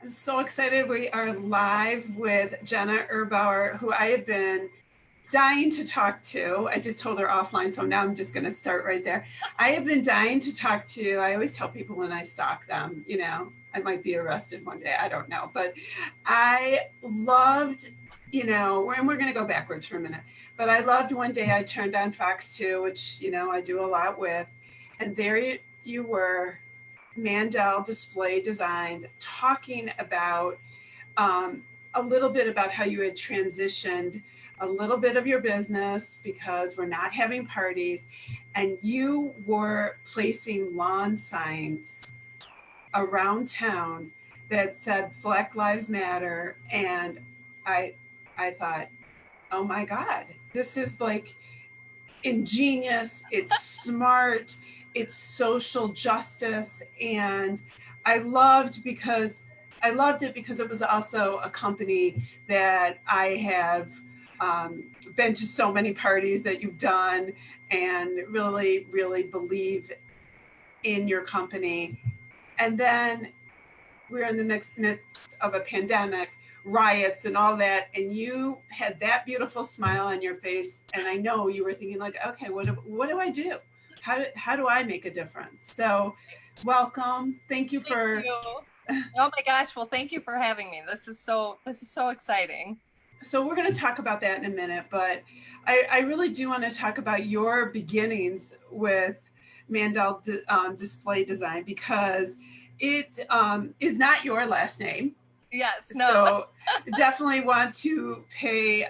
I'm so excited. We are live with Jenna Erbauer, who I have been dying to talk to. I just told her offline, so now I'm just going to start right there. I have been dying to talk to. I always tell people when I stalk them, I might be arrested one day. I don't know. But I loved, and we're going to go backwards for a minute. But I loved one day I turned on Fox 2, which, I do a lot with. And there you were, Mandell Display Designs, talking about a little bit about how you had transitioned a little bit of your business because we're not having parties, and you were placing lawn signs around town that said Black Lives Matter. And I thought, oh my God, this is like ingenious, it's smart, it's social justice. And I loved it because it was also a company that I have been to so many parties that you've done, and really, really believe in your company. And then we're in the midst of a pandemic, riots and all that, and you had that beautiful smile on your face, and I know you were thinking like, okay, what do I do? How do I make a difference? So welcome. Thank you for Oh my gosh, well, thank you for having me. This is so exciting. So we're going to talk about that in a minute, but I really do want to talk about your beginnings with Mandell Display Design, because it is not your last name. Yes, no. So definitely want to pay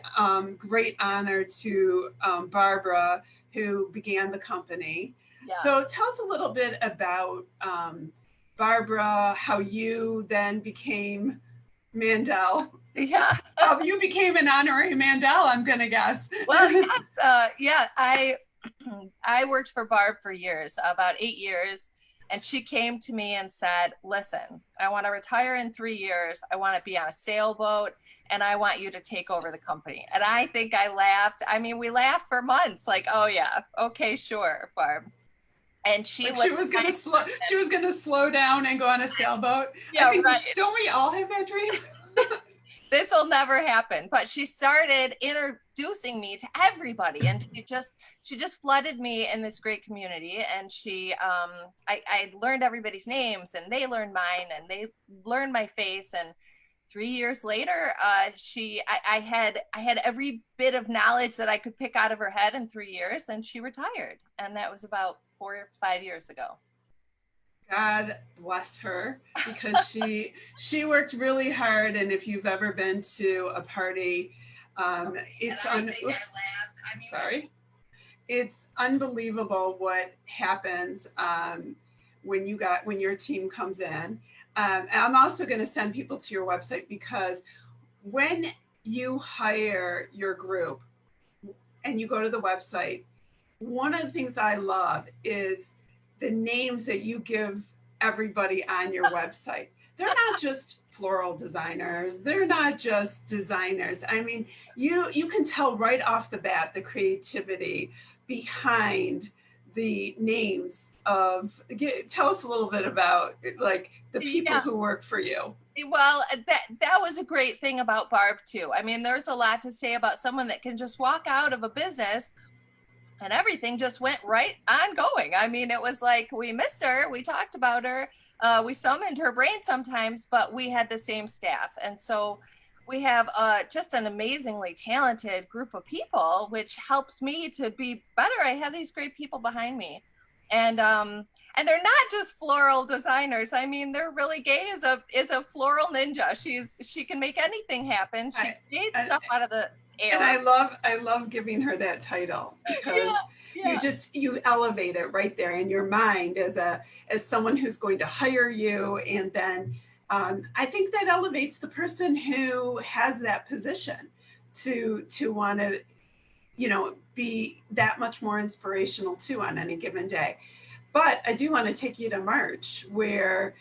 great honor to Barbara, who began the company. Yeah. So tell us a little bit about Barbara, how you then became Mandell. Yeah. You became an honorary Mandell, I'm going to guess. Well, yes. Yeah, I worked for Barb for years, about 8 years. And she came to me and said, listen, I want to retire in 3 years. I want to be on a sailboat, and I want you to take over the company. And I think I laughed. I mean, we laughed for months, like, oh yeah, okay, sure, Barb. And she was going to slow down and go on a sailboat. Yeah, right. Don't we all have that dream? This will never happen. But she started introducing me to everybody, and she just flooded me in this great community. And I learned everybody's names, and they learned mine, and they learned my face. And 3 years later, I had every bit of knowledge that I could pick out of her head in 3 years, and she retired. And that was about 4 or 5 years ago. God bless her, because she worked really hard. And if you've ever been to a party, it's unbelievable what happens when your team comes in. And I'm also going to send people to your website, because when you hire your group and you go to the website, one of the things I love is the names that you give everybody on your website. They're not just floral designers. They're not just designers. I mean, you can tell right off the bat the creativity behind the names of. Tell us a little bit about like the people who work for you. Well, that was a great thing about Barb too. I mean, there's a lot to say about someone that can just walk out of a business and everything just went right on going. I mean, it was like we missed her, we talked about her, we summoned her brain sometimes, but we had the same staff. And so we have just an amazingly talented group of people, which helps me to be better. I have these great people behind me. And they're not just floral designers. I mean, they're really Gay is a floral ninja. She can make anything happen. She creates stuff out of the air. And I love giving her that title, because you elevate it right there in your mind as someone who's going to hire you. And then I think that elevates the person who has that position to want to, be that much more inspirational too on any given day. But I do want to take you to March, where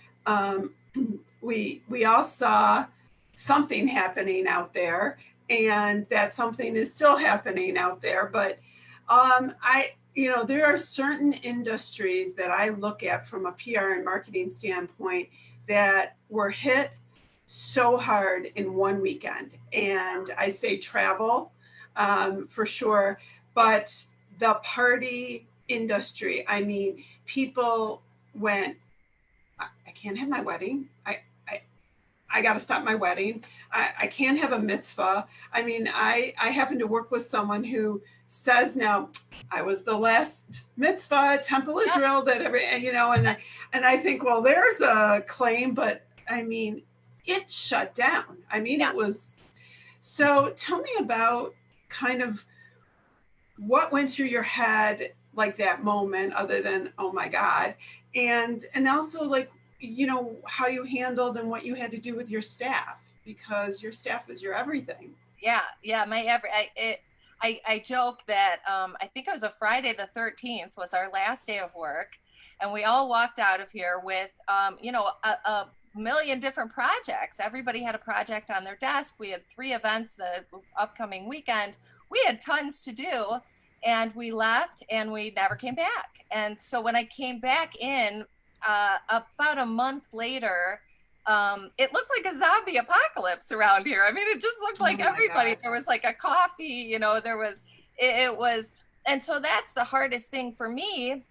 we all saw something happening out there, and that something is still happening out there. But there are certain industries that I look at from a PR and marketing standpoint that were hit so hard in one weekend. And I say travel for sure, but the party industry, I mean, people went, I can't have my wedding. I got to stop my wedding. I can't have a mitzvah. I mean, I happen to work with someone who says now, I was the last mitzvah at Temple Israel that ever, you know, and I think, well, there's a claim, but I mean, it shut down. I mean, it was, so tell me about kind of what went through your head, like that moment, other than, oh my God. And also like, you know, how you handled and what you had to do with your staff, because your staff is your everything. Yeah. I joke that I think it was a Friday the 13th was our last day of work, and we all walked out of here with, you know, a million different projects. Everybody had a project on their desk. We had 3 events the upcoming weekend. We had tons to do, and we left and we never came back. And so when I came back in about a month later, it looked like a zombie apocalypse around here. I mean, it just looked like everybody. There was like a coffee, you know, there was, it was, and so that's the hardest thing for me,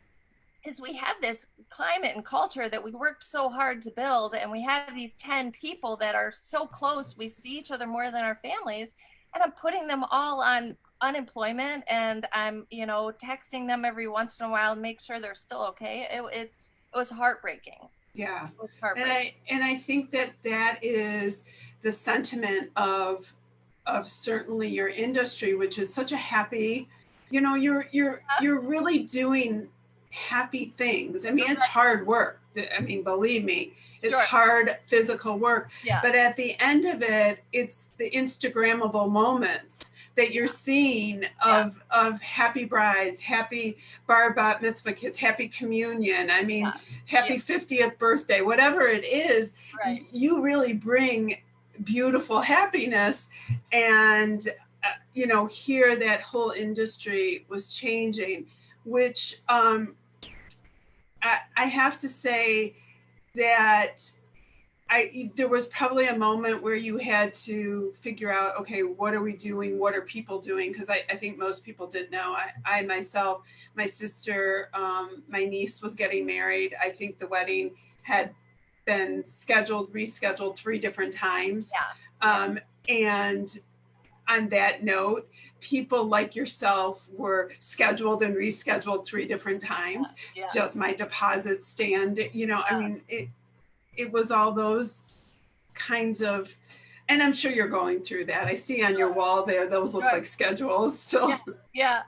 is we have this climate and culture that we worked so hard to build, and we have these 10 people that are so close. We see each other more than our families, and I'm putting them all on unemployment, and I'm, you know, texting them every once in a while to make sure they're still okay. It was heartbreaking. Yeah. And I think that is the sentiment of certainly your industry, which is such a happy, you know, you're really doing happy things. I mean, it's hard work. I mean, believe me, it's hard physical work. Yeah. But at the end of it, it's the Instagrammable moments that you're seeing of happy brides, happy bar bat mitzvah kids, happy communion. I mean, happy 50th birthday, whatever it is, you really bring beautiful happiness. And, you know, here that whole industry was changing, which I have to say that there was probably a moment where you had to figure out, okay, what are we doing? What are people doing? Because I think most people didn't know. I myself, my sister, my niece was getting married. I think the wedding had been rescheduled 3 different times. Yeah. And on that note, people like yourself were scheduled and rescheduled 3 different times. Yeah. Does my deposit stand? You know, I mean, it was all those kinds of, and I'm sure you're going through that. I see on your wall there, those look like schedules still. Yeah.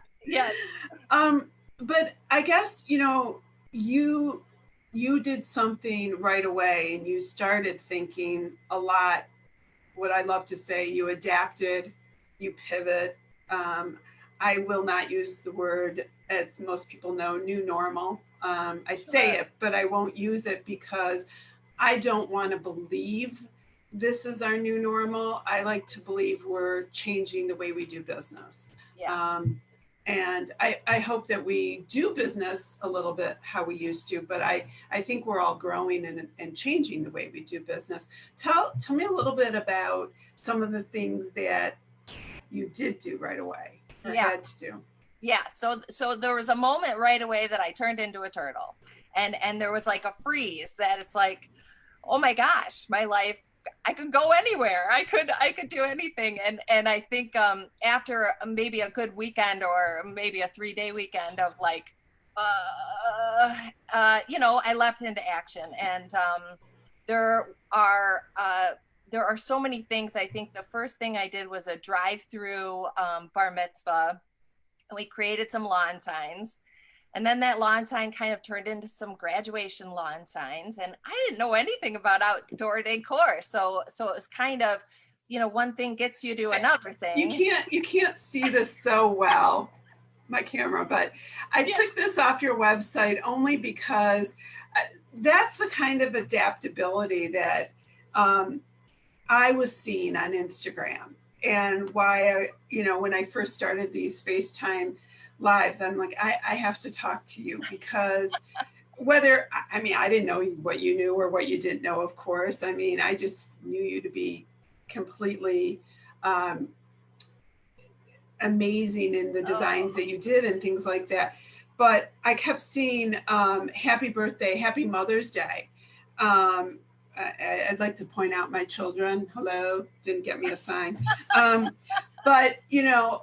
But I guess, you know, you did something right away, and you started thinking a lot, what I love to say, you adapted, you pivot. I will not use the word, as most people know, new normal. I say it, but I won't use it because I don't want to believe this is our new normal. I like to believe we're changing the way we do business. Yeah. And I hope that we do business a little bit how we used to, but I think we're all growing and changing the way we do business. Tell me a little bit about some of the things that you did do right away, or had to do. Yeah, so there was a moment right away that I turned into a turtle, and there was like a freeze that it's like, oh my gosh, my life, I could go anywhere. I could do anything. And I think after maybe a good weekend, or maybe a 3-day weekend of like, you know, I leapt into action. And there are so many things. I think the first thing I did was a drive-through bar mitzvah. We created some lawn signs. And then that lawn sign kind of turned into some graduation lawn signs. And I didn't know anything about outdoor decor. So it was kind of, you know, one thing gets you to another thing. You can't see this so well, my camera, but I took this off your website only because that's the kind of adaptability that I was seeing on Instagram. And why, you know, when I first started these FaceTime lives, I'm like, I have to talk to you, because whether, I mean, I didn't know what you knew or what you didn't know, of course. I mean, I just knew you to be completely um, amazing in the designs that you did and things like that. But I kept seeing happy birthday, happy Mother's Day. Um, I'd like to point out my children. Hello, didn't get me a sign. But you know,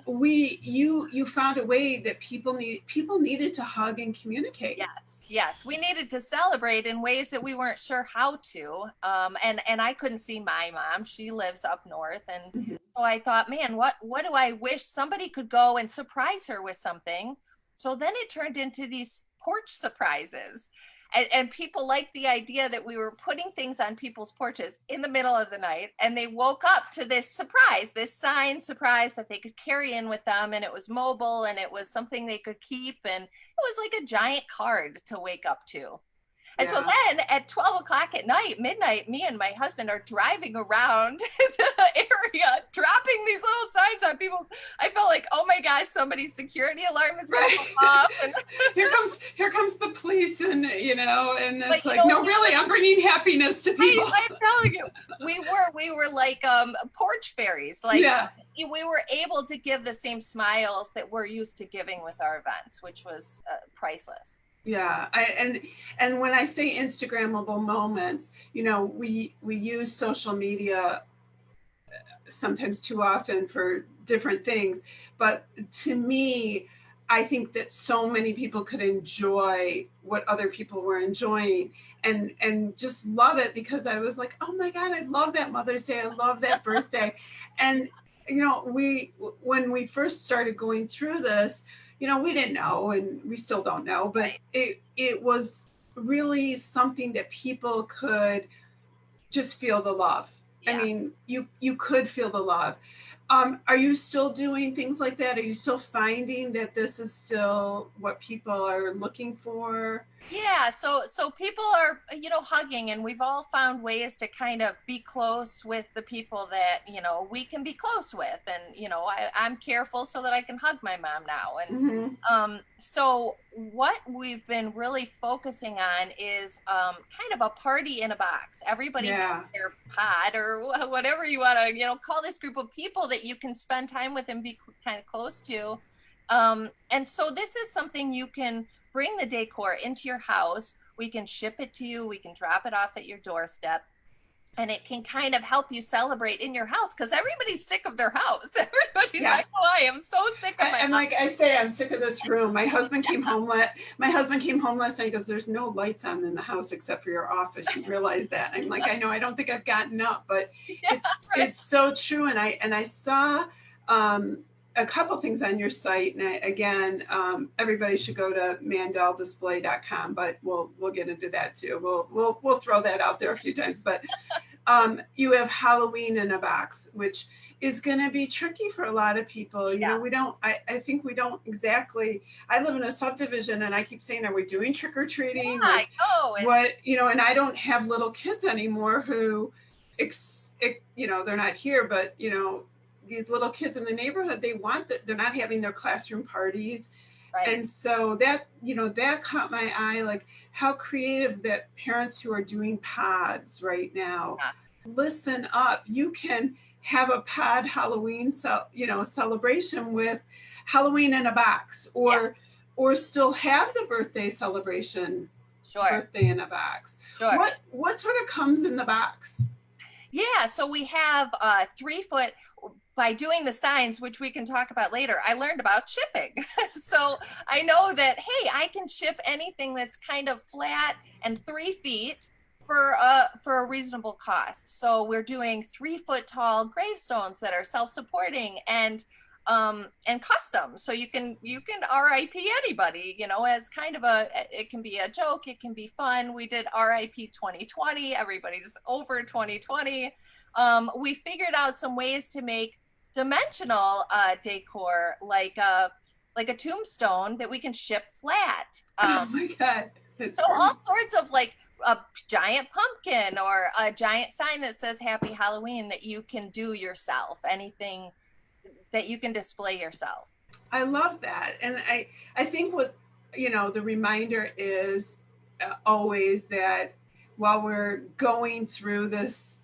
you found a way that people needed to hug and communicate. Yes, we needed to celebrate in ways that we weren't sure how to. And I couldn't see my mom; she lives up north, and Mm-hmm. so I thought, man, what do I wish somebody could go and surprise her with something? So then it turned into these porch surprises. And people liked the idea that we were putting things on people's porches in the middle of the night, and they woke up to this surprise, this signed surprise that they could carry in with them, and it was mobile and it was something they could keep, and it was like a giant card to wake up to. And so then at 12 o'clock at night, midnight, me and my husband are driving around the area, dropping these little signs on people. I felt like, oh my gosh, somebody's security alarm is going to go off. And here comes the police, and you know, and it's like, know, no, really, I'm bringing happiness to people. I'm telling you, we were like porch fairies. Like we were able to give the same smiles that we're used to giving with our events, which was priceless. Yeah, and when I say Instagrammable moments, you know, we use social media sometimes too often for different things, but to me, I think that so many people could enjoy what other people were enjoying and just love it, because I was like, oh my God, I love that Mother's Day, I love that birthday. And you know, when we first started going through this, you know, we didn't know, and we still don't know, but it was really something that people could just feel the love. I mean, you could feel the love. Are you still doing things like that? Are you still finding that this is still what people are looking for? Yeah, so people are, you know, hugging, and we've all found ways to kind of be close with the people that, you know, we can be close with. And, you know, I'm careful so that I can hug my mom now. And so what we've been really focusing on is kind of a party in a box. Everybody has their pod or whatever you want to, you know, call this group of people that you can spend time with and be kind of close to. And so this is something you can bring the decor into your house. We can ship it to you. We can drop it off at your doorstep. And it can kind of help you celebrate in your house, because everybody's sick of their house. Everybody's like, oh, I am so sick of my house. Like I say, I'm sick of this room. My husband came home last night. He goes, there's no lights on in the house except for your office. You realize that? I'm like, I know, I don't think I've gotten up, but it's so true. And I saw a couple things on your site, and everybody should go to mandelldisplay.com, but we'll get into that too. We'll throw that out there a few times, but you have Halloween in a box, which is going to be tricky for a lot of people. You know, I think we don't exactly, I live in a subdivision, and I keep saying, are we doing trick-or-treating? What, you know, and I don't have little kids anymore who, you know, they're not here, but, you know, these little kids in the neighborhood, they're not having their classroom parties. And so that, you know, that caught my eye, like how creative that parents who are doing pods right now, listen up. You can have a pod Halloween, celebration with Halloween in a box, or still have the birthday celebration, birthday in a box. What sort of comes in the box? Yeah, so we have 3 foot. By doing the signs, which we can talk about later, I learned about shipping. So I know that, hey, I can ship anything that's kind of flat and 3 feet for a reasonable cost. So we're doing 3 foot tall gravestones that are self-supporting and custom. So you can RIP anybody, you know, as kind of it can be a joke, it can be fun. We did RIP 2020, everybody's over 2020. We figured out some ways to make dimensional decor, like a tombstone that we can ship flat. Oh my God. So all sorts of, like a giant pumpkin or a giant sign that says Happy Halloween that you can do yourself, anything that you can display yourself. I love that. And I think what the reminder is always that while we're going through this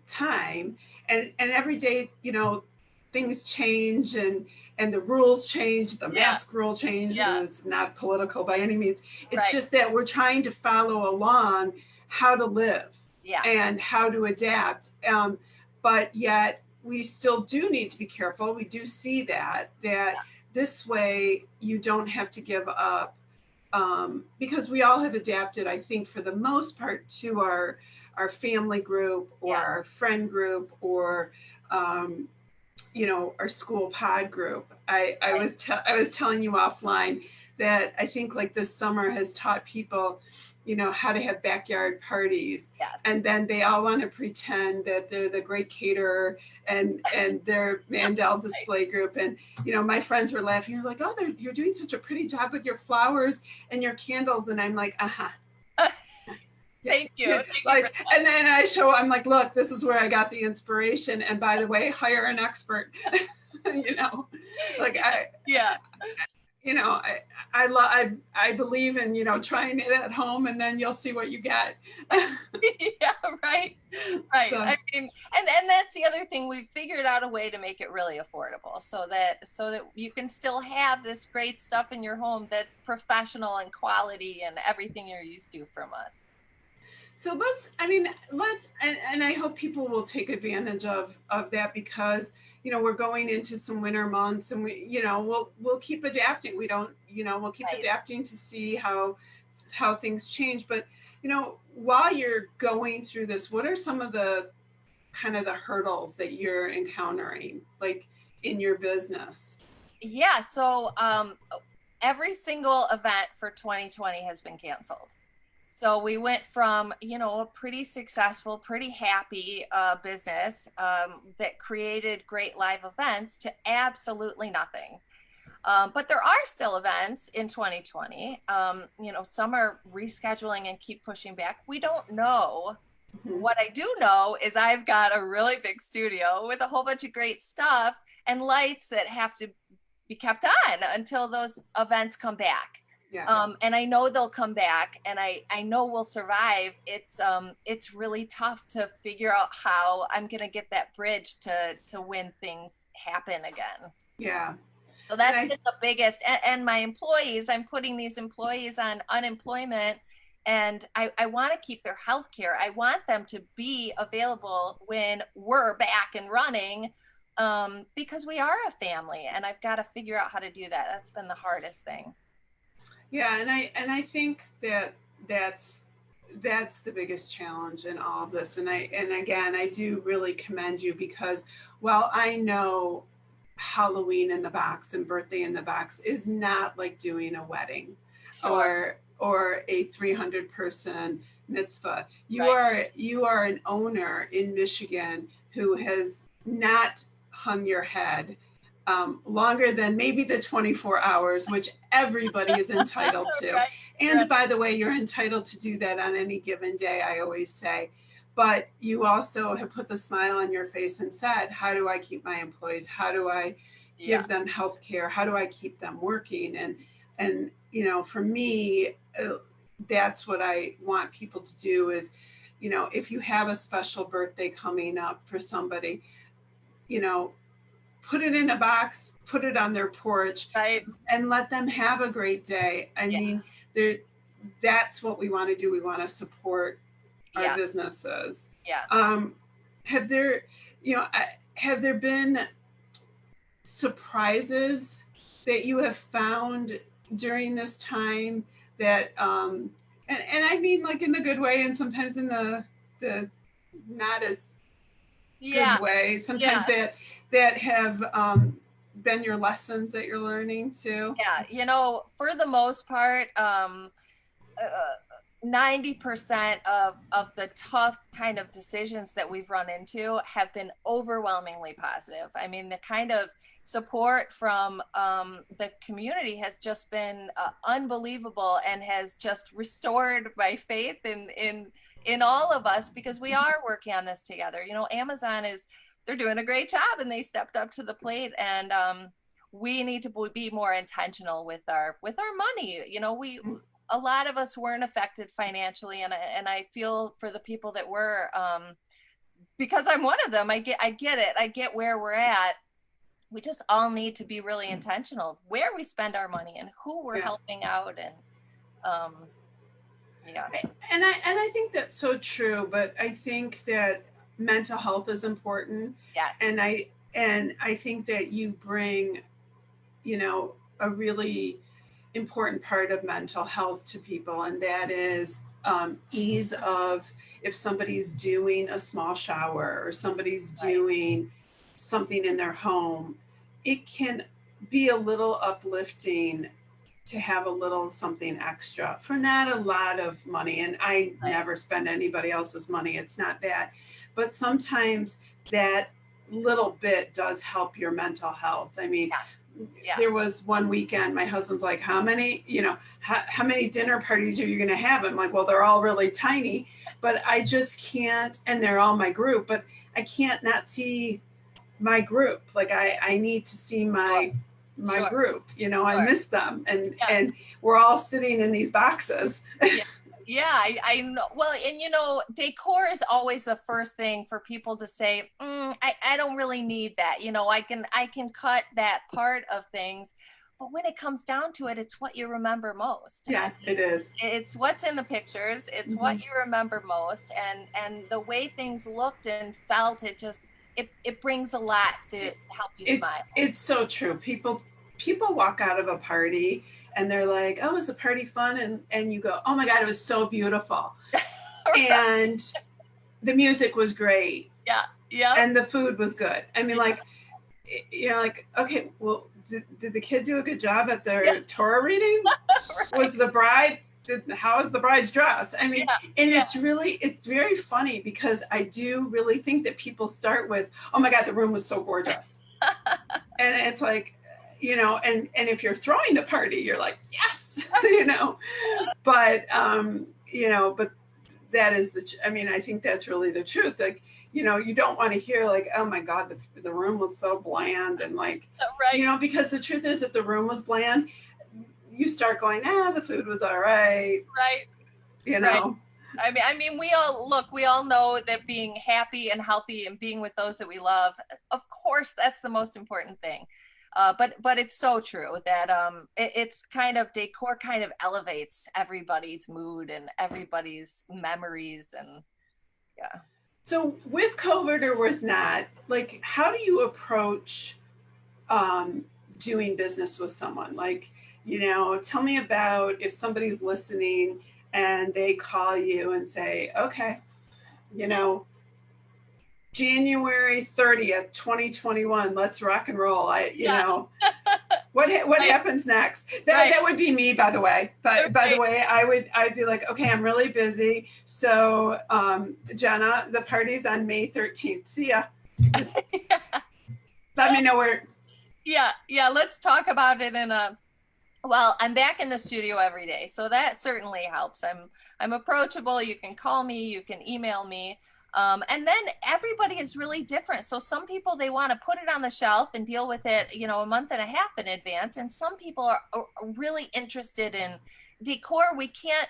time, and every day, things change, and the rules change, the mask rule changes. Yeah. It's not political by any means. It's Right. just that we're trying to follow along how to live Yeah. and how to adapt. But yet we still do need to be careful. We do see that this way you don't have to give up, because we all have adapted, I think, for the most part, to our family group or our friend group or our school pod group. I was telling you offline that I think like this summer has taught people, how to have backyard parties. Yes. And then they all want to pretend that they're the great caterer and they're Mandell Display Group. And, my friends were laughing. You're like, oh, you're doing such a pretty job with your flowers and your candles. And I'm like, Thank you. And then I'm like, look, this is where I got the inspiration. And by the way, hire an expert, I believe in, trying it at home, and then you'll see what you get. Yeah, right. So. I mean, and that's the other thing. We've figured out a way to make it really affordable so that you can still have this great stuff in your home that's professional and quality and everything you're used to from us. So let's, and I hope people will take advantage of that, because, we're going into some winter months, and we'll keep adapting. We'll keep adapting to see how things change. But, while you're going through this, what are some of the kind of the hurdles that you're encountering, like in your business? Yeah. So every single event for 2020 has been canceled. So we went from, a pretty successful, pretty happy business that created great live events to absolutely nothing. But there are still events in 2020. Some are rescheduling and keep pushing back. We don't know. Mm-hmm. What I do know is I've got a really big studio with a whole bunch of great stuff and lights that have to be kept on until those events come back. Yeah. And I know they'll come back, and I know we'll survive. It's really tough to figure out how I'm going to get that bridge to when things happen again. Yeah. So that's been the biggest, and my employees, I'm putting these employees on unemployment, and I want to keep their health care. I want them to be available when we're back and running, because we are a family, and I've got to figure out how to do that. That's been the hardest thing. Yeah, and I think that's the biggest challenge in all of this. And again, I do really commend you, because while I know Halloween in the box and birthday in the box is not like doing a wedding. Sure. or a 300 person mitzvah. You are an owner in Michigan who has not hung your head longer than maybe the 24 hours, which everybody is entitled to. And by the way, you're entitled to do that on any given day, I always say. But you also have put the smile on your face and said, how do I keep my employees? How do I give them health care? How do I keep them working? And for me, that's what I want people to do is, if you have a special birthday coming up for somebody, put it in a box, put it on their porch, and let them have a great day. I mean, that's what we want to do. We want to support our businesses. Yeah. Have there been surprises that you have found during this time that, and I mean like in the good way, and sometimes in the not as good way, sometimes that have been your lessons that you're learning too? Yeah, for the most part, 90% of the tough kind of decisions that we've run into have been overwhelmingly positive. I mean, the kind of support from the community has just been unbelievable, and has just restored my faith in all of us, because we are working on this together. Amazon they're doing a great job, and they stepped up to the plate, and we need to be more intentional with our money. You know, a lot of us weren't affected financially, and I feel for the people that were, because I'm one of them. I get it. I get where we're at. We just all need to be really intentional where we spend our money and who we're helping out, and And I think that's so true, but I think that mental health is important. Yes. And I think that you bring, you know, a really important part of mental health to people, and that is ease of, if somebody's doing a small shower or somebody's doing something in their home, it can be a little uplifting to have a little something extra for not a lot of money. And I never spend anybody else's money. It's not that. But sometimes that little bit does help your mental health. I mean, there was one weekend, my husband's like, how many dinner parties are you going to have? I'm like, well, they're all really tiny, but I just can't, and they're all my group, but I can't not see my group. Like I need to see my group, you know, I miss them. And we're all sitting in these boxes. I know. Well, and you know, decor is always the first thing for people to say, I don't really need that. You know, I can cut that part of things. But when it comes down to it, it's what you remember most. Yeah, it is. It's what's in the pictures. It's what you remember most. And the way things looked and felt, it brings a lot to help you smile. It's so true. People walk out of a party and they're like, oh, was the party fun? And you go, oh my God, it was so beautiful. And the music was great. Yeah. And the food was good. I mean, like, you're like, okay, well, did the kid do a good job at their Torah reading? Was the bride, how was the bride's dress? I mean, and it's very funny, because I do really think that people start with, oh my God, the room was so gorgeous. And it's like, you know, and if you're throwing the party, you're like, yes, you know, but, you know, but that is I mean, I think that's really the truth. Like, you know, you don't want to hear like, oh my God, the room was so bland, and like, you know, because the truth is, if the room was bland, you start going, the food was all right. Right. You know, I mean, we all know that being happy and healthy and being with those that we love, of course, that's the most important thing. But it's so true that it's kind of, decor kind of elevates everybody's mood and everybody's memories, and So with COVID or with not, like, how do you approach doing business with someone? Like, you know, tell me about if somebody's listening and they call you and say, okay, you know, January 30th, 2021, let's rock and roll. You know, what happens next? That would be me, by the way. But by the way, I'd be like, okay, I'm really busy. So, Jenna, the party's on May 13th. See ya. Just let me know where. Yeah. Let's talk about it well, I'm back in the studio every day, so that certainly helps. I'm approachable. You can call me, you can email me. And then everybody is really different. So some people, they want to put it on the shelf and deal with it, you know, a month and a half in advance. And some people are really interested in decor. We can't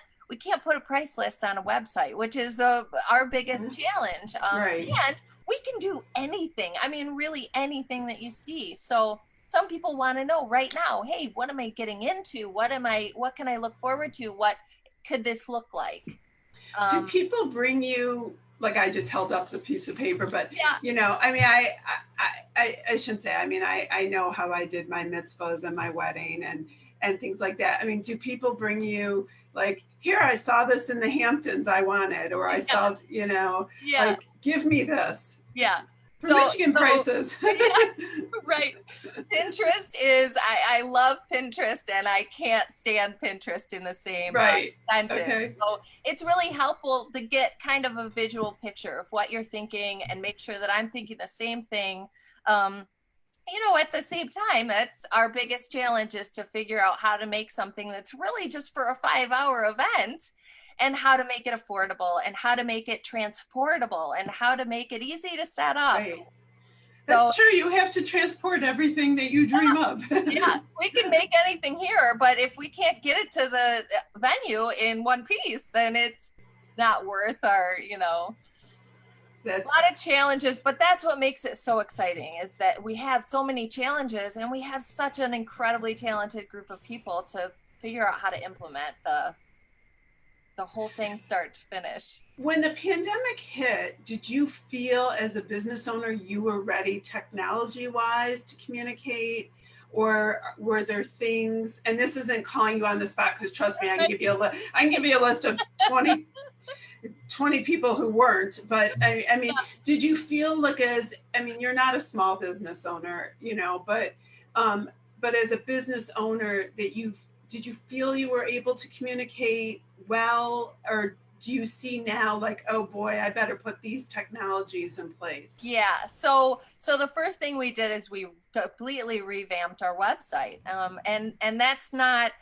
put a price list on a website, which is our biggest challenge. And we can do anything. I mean, really anything that you see. So some people want to know right now, hey, what am I getting into? What can I look forward to? What could this look like? Do people bring you, like, I just held up the piece of paper, but you know, I mean, I shouldn't say, I mean, I know how I did my mitzvahs and my wedding and things like that. I mean, do people bring you like, here, I saw this in the Hamptons, I wanted, or I saw, you know, like, give me this. For Michigan prices. Right. Pinterest is, I love Pinterest, and I can't stand Pinterest in the same sentence. Okay. So it's really helpful to get kind of a visual picture of what you're thinking and make sure that I'm thinking the same thing. You know, at the same time, that's our biggest challenge, is to figure out how to make something that's really just for a 5-hour event, and how to make it affordable, and how to make it transportable, and how to make it easy to set up. That's true. You have to transport everything that you dream of. Yeah, we can make anything here, but if we can't get it to the venue in one piece, then it's not worth our, That's a lot of challenges, but that's what makes it so exciting, is that we have so many challenges and we have such an incredibly talented group of people to figure out how to implement the whole thing start to finish. When the pandemic hit, did you feel as a business owner you were ready technology wise to communicate? Or were there things, and this isn't calling you on the spot, because trust me, I can give you a list of 20 people who weren't, but I mean, did you feel like you're not a small business owner, but as a business owner did you feel you were able to communicate well, or do you see now like, oh boy, I better put these technologies in place? Yeah. So the first thing we did is we completely revamped our website. And that's not,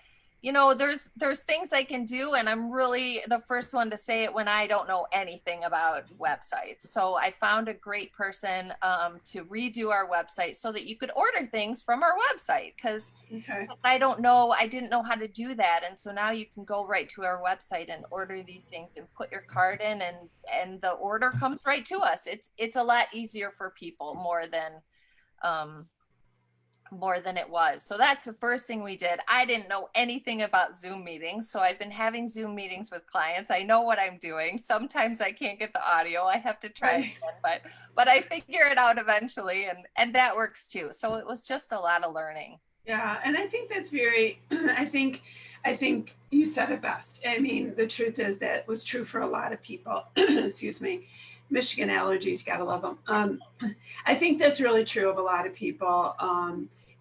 there's things I can do, and I'm really the first one to say it when I don't know anything about websites. So I found a great person to redo our website so that you could order things from our website, because I didn't know how to do that. And so now you can go right to our website and order these things and put your card in, and the order comes right to us. It's a lot easier for people, more than it was. So that's the first thing we did. I didn't know anything about Zoom meetings, so I've been having Zoom meetings with clients. I know what I'm doing. Sometimes I can't get the audio. I have to try again, but I figure it out eventually, and that works too. So it was just a lot of learning. Yeah, and I think that's very I think you said it best. I mean, the truth is that was true for a lot of people. Excuse me. Michigan allergies, gotta love them. I think that's really true of a lot of people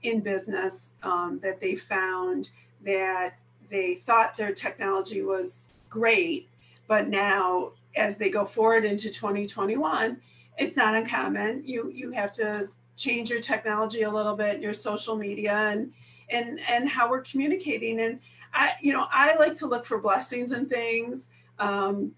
in business, that they found that they thought their technology was great, but now as they go forward into 2021, it's not uncommon. You have to change your technology a little bit, your social media and how we're communicating. And I like to look for blessings and things, and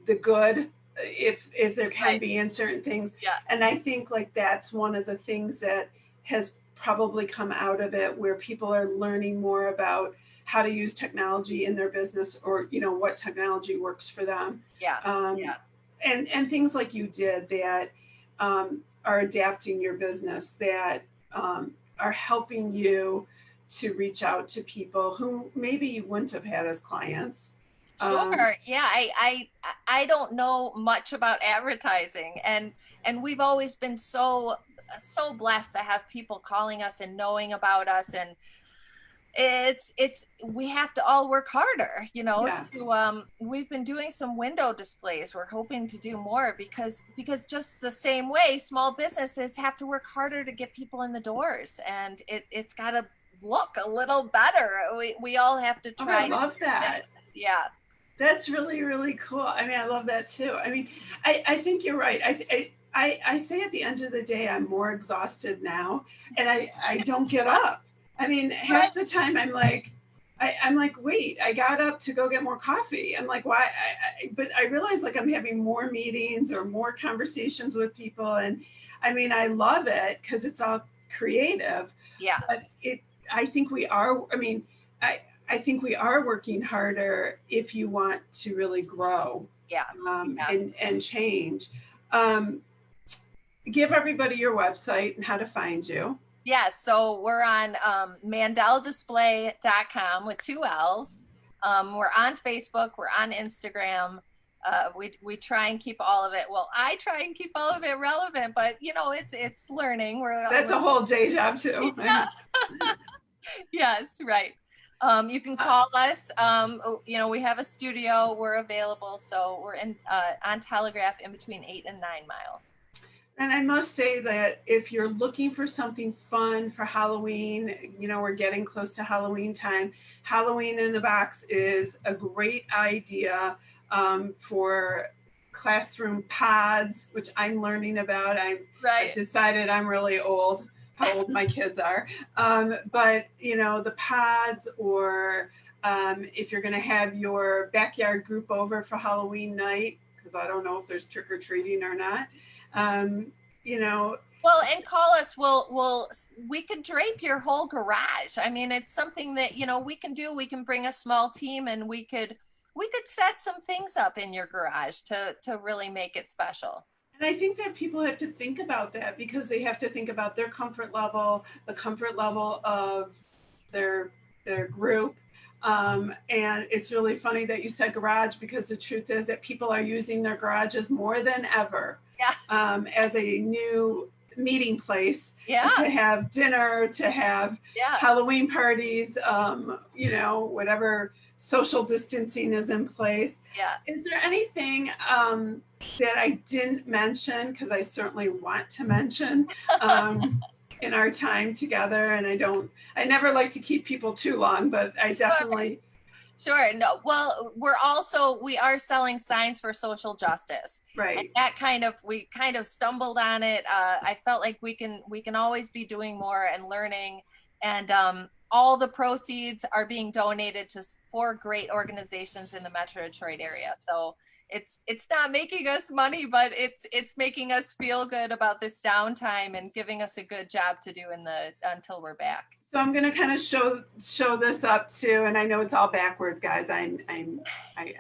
the good, if there can be in certain things. Yeah. And I think like that's one of the things that has probably come out of it, where people are learning more about how to use technology in their business, or what technology works for them. And things like you did that are adapting your business, that are helping you to reach out to people who maybe you wouldn't have had as clients. Sure. Yeah. I don't know much about advertising, and we've always been so blessed to have people calling us and knowing about us, and we have to all work harder, we've been doing some window displays. We're hoping to do more, because just the same way small businesses have to work harder to get people in the doors, and it's got to look a little better. We all have to try. I love that. Yeah. That's really, really cool. I mean, I love that too. I mean, I think you're right. I say at the end of the day, I'm more exhausted now, and I don't get up. I mean, half the time I'm like, wait, I got up to go get more coffee. I'm like, why? But I realize like I'm having more meetings or more conversations with people. And I mean, I love it because it's all creative. Yeah. But I think we are, I think we are working harder if you want to really grow. Yeah. And change. Give everybody your website and how to find you. Yeah, so we're on mandelldisplay.com with 2 L's. We're on Facebook, we're on Instagram. We try and keep all of it. Well, I try and keep all of it relevant, but it's learning. That's a whole day job too. Yeah. Yes, right. You can call us. We have a studio. We're available. So we're on Telegraph in between 8 and 9 Mile. And I must say that if you're looking for something fun for Halloween, we're getting close to Halloween time. Halloween in the Box is a great idea for classroom pods, which I'm learning about. I've decided I'm really old, how old my kids are. But, the pods, or if you're going to have your backyard group over for Halloween night, because I don't know if there's trick-or-treating or not. You know, well, and call us. We could drape your whole garage. I mean, it's something that, you know, we can do. We can bring a small team, and we could set some things up in your garage to really make it special. and I think that people have to think about that because they have to think about their comfort level, the comfort level of their their group. And it's really funny that you said garage because the truth is that people are using their garages more than ever Yeah. as a new meeting place Yeah. to have dinner, to have Yeah. Halloween parties, you know, whatever social distancing is in place. Yeah. Is there anything that I didn't mention, because I certainly want to mention in our time together? And I never like to keep people too long, but I definitely. Sure. No, well, we are selling signs for social justice. Right. And that we kind of stumbled on it. I felt like we can always be doing more and learning. And all the proceeds are being donated to 4 great organizations in the Metro Detroit area. So it's not making us money, but it's making us feel good about this downtime and giving us a good job to do until we're back. So I'm going to kind of show this up too, and I know it's all backwards, guys. I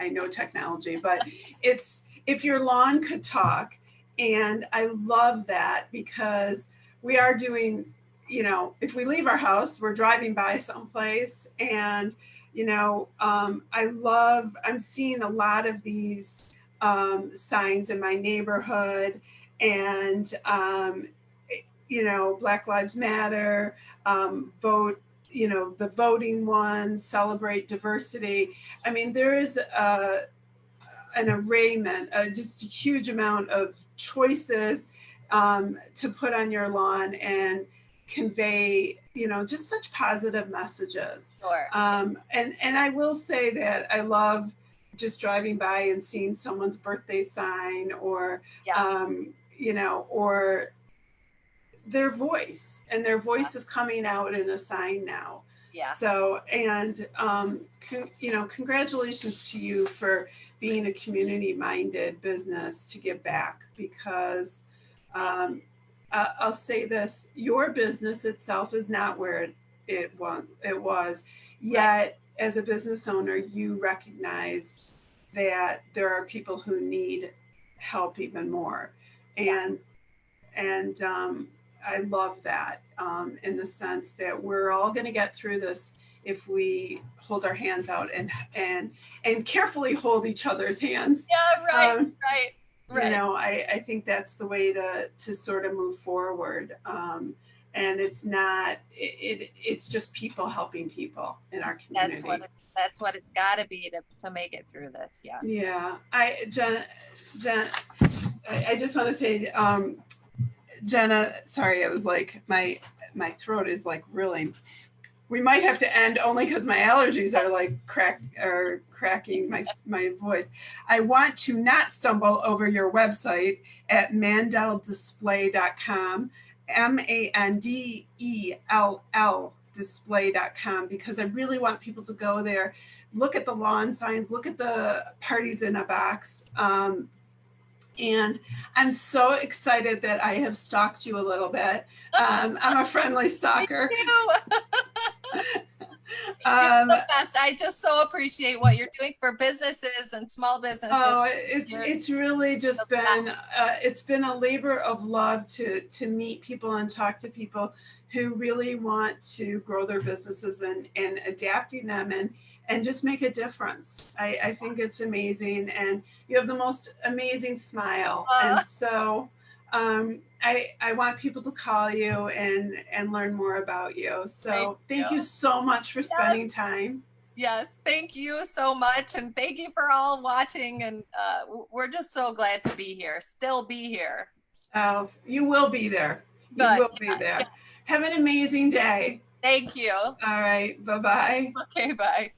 know technology, but it's if your lawn could talk, and I love that because we are doing, you know, if we leave our house, we're driving by someplace, and you know, I'm seeing a lot of these signs in my neighborhood, and you know, Black Lives Matter, vote, you know, the voting ones, celebrate diversity. I mean, there is an arrayment, just a huge amount of choices to put on your lawn and convey, you know, just such positive messages. Sure. And I will say that I love just driving by and seeing someone's birthday sign or, you know, or their voice, and their voice is coming out in a sign now. Yeah. So, and, you know, congratulations to you for being a community-minded business to give back, because I'll say this, your business itself is not where it was, yet as a business owner, you recognize that there are people who need help even more. And I love that in the sense that we're all going to get through this if we hold our hands out and carefully hold each other's hands. Yeah, right. You know, I think that's the way to sort of move forward. And it's not, it's just people helping people in our community. That's what it's got to be to make it through this. Yeah. Yeah. Jen, I just want to say, Jenna, sorry, I was like, my throat is like really, we might have to end only because my allergies are like cracking my voice. I want to not stumble over your website at mandelldisplay.com, MANDELL display.com, because I really want people to go there, look at the lawn signs, look at the parties in a box. And I'm so excited that I have stalked you a little bit. I'm a friendly stalker. You're the best. I just so appreciate what you're doing for businesses and small businesses. Oh, it's really just been it's been a labor of love to meet people and talk to people who really want to grow their businesses and adapting them and just make a difference. I think it's amazing, and you have the most amazing smile. And so I want people to call you and learn more about you. So thank you so much for spending time. Yes, thank you so much. And thank you for all watching. And we're just so glad to be here, still be here. Oh, you will be there. You will be there. Have an amazing day. Thank you. All right. Bye-bye. Okay, bye.